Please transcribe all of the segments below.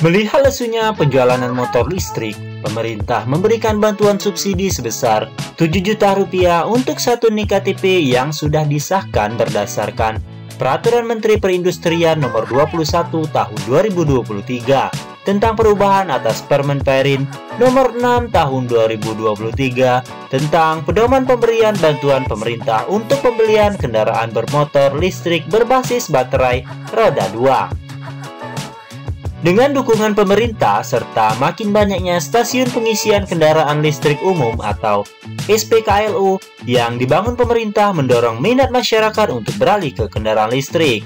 Melihat lesunya penjualan motor listrik, pemerintah memberikan bantuan subsidi sebesar 7 juta rupiah untuk satu nik KTP yang sudah disahkan berdasarkan Peraturan Menteri Perindustrian Nomor 21 Tahun 2023 tentang perubahan atas Permen Perin Nomor 6 Tahun 2023 tentang pedoman pemberian bantuan pemerintah untuk pembelian kendaraan bermotor listrik berbasis baterai roda 2. Dengan dukungan pemerintah serta makin banyaknya stasiun pengisian kendaraan listrik umum atau SPKLU yang dibangun, pemerintah mendorong minat masyarakat untuk beralih ke kendaraan listrik.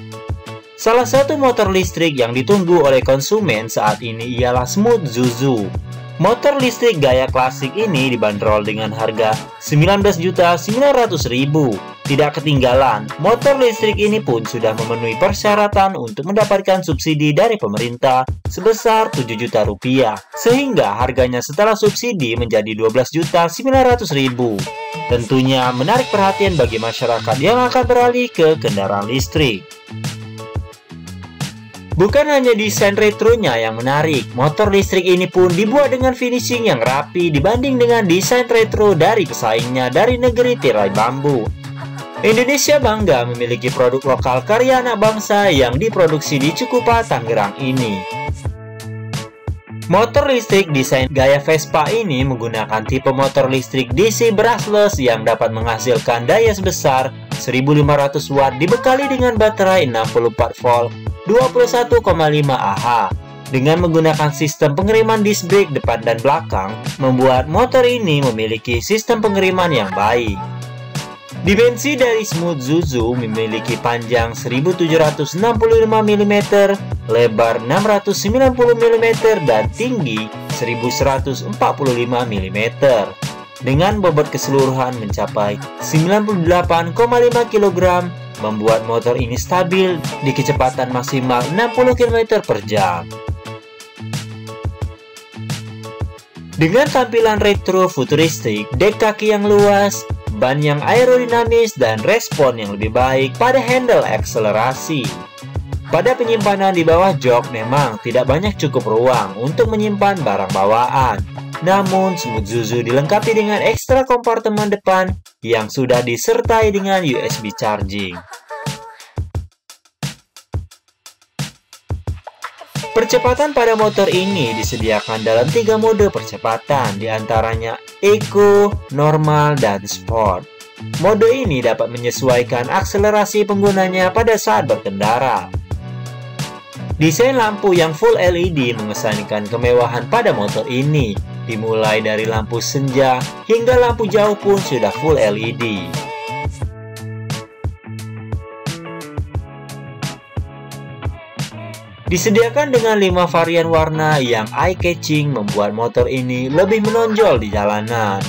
Salah satu motor listrik yang ditunggu oleh konsumen saat ini ialah Smooth Zuzu. Motor listrik gaya klasik ini dibanderol dengan harga 19.900.000. Tidak ketinggalan, motor listrik ini pun sudah memenuhi persyaratan untuk mendapatkan subsidi dari pemerintah sebesar 7 juta rupiah, sehingga harganya setelah subsidi menjadi 12.900.000. Tentunya menarik perhatian bagi masyarakat yang akan beralih ke kendaraan listrik. Bukan hanya desain retronya yang menarik, motor listrik ini pun dibuat dengan finishing yang rapi dibanding dengan desain retro dari pesaingnya dari negeri tirai bambu. Indonesia bangga memiliki produk lokal karya anak bangsa yang diproduksi di Cikupa, Tangerang ini. Motor listrik desain gaya Vespa ini menggunakan tipe motor listrik DC brushless yang dapat menghasilkan daya sebesar 1500 watt dibekali dengan baterai 64 volt 21,5 Ah. Dengan menggunakan sistem pengiriman disc brake depan dan belakang, membuat motor ini memiliki sistem pengiriman yang baik. Dimensi dari Smooth Zuzu memiliki panjang 1765 mm, lebar 690 mm, dan tinggi 1145 mm. Dengan bobot keseluruhan mencapai 98,5 kg, membuat motor ini stabil di kecepatan maksimal 60 km per jam. Dengan tampilan retro futuristik, dek kaki yang luas, ban yang aerodinamis, dan respon yang lebih baik pada handle akselerasi. Pada penyimpanan di bawah jok memang tidak banyak cukup ruang untuk menyimpan barang bawaan. Namun, Smooth Zuzu dilengkapi dengan ekstra kompartemen depan yang sudah disertai dengan USB charging. Percepatan pada motor ini disediakan dalam 3 mode percepatan, diantaranya Eco, Normal, dan Sport. Mode ini dapat menyesuaikan akselerasi penggunanya pada saat berkendara. Desain lampu yang full LED mengesankan kemewahan pada motor ini, dimulai dari lampu senja hingga lampu jauh pun sudah full LED. Disediakan dengan 5 varian warna yang eye-catching, membuat motor ini lebih menonjol di jalanan.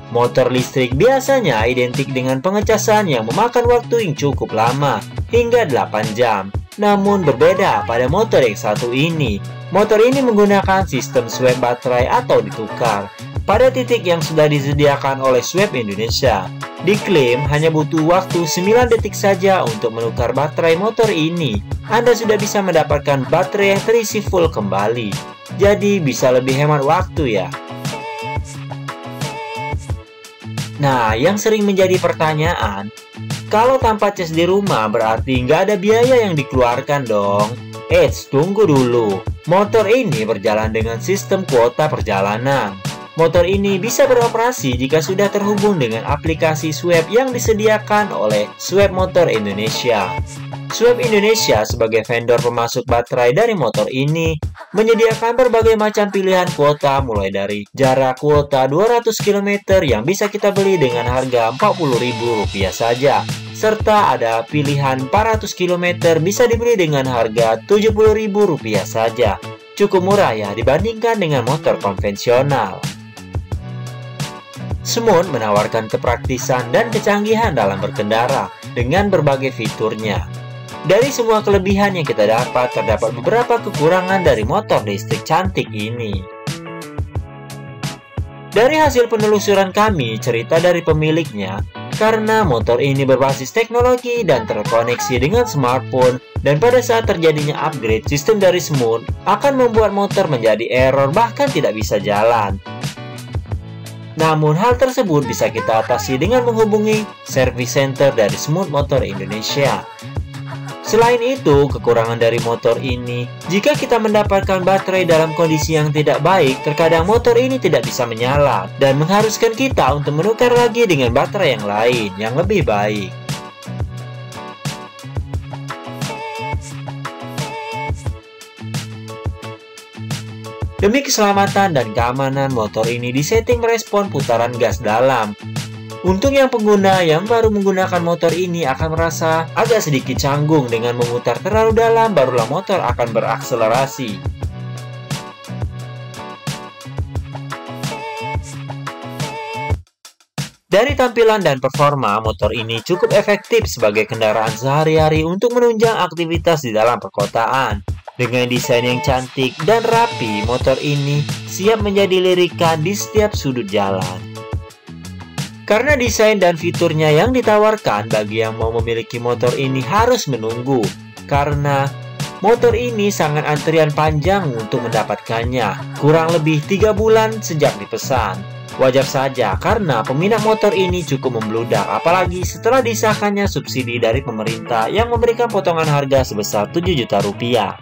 Motor listrik biasanya identik dengan pengecasan yang memakan waktu yang cukup lama, hingga 8 jam. Namun berbeda pada motor yang satu ini. Motor ini menggunakan sistem swap baterai atau ditukar pada titik yang sudah disediakan oleh Swap Indonesia. Diklaim hanya butuh waktu 9 detik saja untuk menukar baterai motor ini. Anda sudah bisa mendapatkan baterai yang terisi full kembali. Jadi bisa lebih hemat waktu ya. Nah, yang sering menjadi pertanyaan, kalau tanpa cas di rumah berarti nggak ada biaya yang dikeluarkan dong. Tunggu dulu. Motor ini berjalan dengan sistem kuota perjalanan. Motor ini bisa beroperasi jika sudah terhubung dengan aplikasi Swap yang disediakan oleh Swap Motor Indonesia. Swap Indonesia sebagai vendor pemasok baterai dari motor ini menyediakan berbagai macam pilihan kuota mulai dari jarak kuota 200 km yang bisa kita beli dengan harga Rp40.000 saja, serta ada pilihan 400 km bisa dibeli dengan harga Rp70.000 saja. Cukup murah ya dibandingkan dengan motor konvensional. Smooth menawarkan kepraktisan dan kecanggihan dalam berkendara dengan berbagai fiturnya. Dari semua kelebihan yang kita dapat, terdapat beberapa kekurangan dari motor listrik cantik ini. Dari hasil penelusuran kami, cerita dari pemiliknya, karena motor ini berbasis teknologi dan terkoneksi dengan smartphone, dan pada saat terjadinya upgrade sistem dari Smooth akan membuat motor menjadi error bahkan tidak bisa jalan. Namun hal tersebut bisa kita atasi dengan menghubungi service center dari Smooth Motor Indonesia. Selain itu, kekurangan dari motor ini, jika kita mendapatkan baterai dalam kondisi yang tidak baik, terkadang motor ini tidak bisa menyala dan mengharuskan kita untuk menukar lagi dengan baterai yang lain yang lebih baik. Demi keselamatan dan keamanan, motor ini disetting merespon putaran gas dalam. Untuk yang pengguna yang baru menggunakan motor ini akan merasa agak sedikit canggung dengan memutar terlalu dalam, barulah motor akan berakselerasi. Dari tampilan dan performa, motor ini cukup efektif sebagai kendaraan sehari-hari untuk menunjang aktivitas di dalam perkotaan. Dengan desain yang cantik dan rapi, motor ini siap menjadi lirikan di setiap sudut jalan. Karena desain dan fiturnya yang ditawarkan, bagi yang mau memiliki motor ini harus menunggu. Karena motor ini sangat antrian panjang untuk mendapatkannya, kurang lebih 3 bulan sejak dipesan. Wajar saja karena peminat motor ini cukup membludak, apalagi setelah disahkannya subsidi dari pemerintah yang memberikan potongan harga sebesar 7 juta rupiah.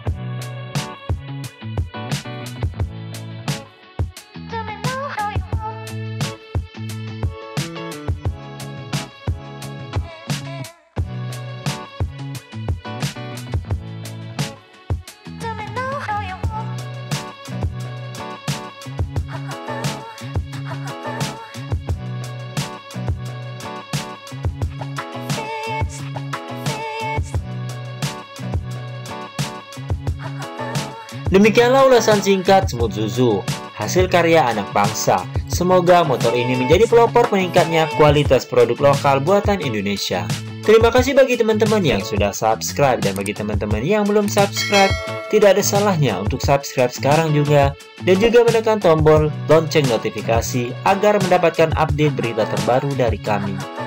Demikianlah ulasan singkat Smooth Zuzu, hasil karya anak bangsa. Semoga motor ini menjadi pelopor meningkatnya kualitas produk lokal buatan Indonesia. Terima kasih bagi teman-teman yang sudah subscribe, dan bagi teman-teman yang belum subscribe, tidak ada salahnya untuk subscribe sekarang juga, dan juga menekan tombol lonceng notifikasi agar mendapatkan update berita terbaru dari kami.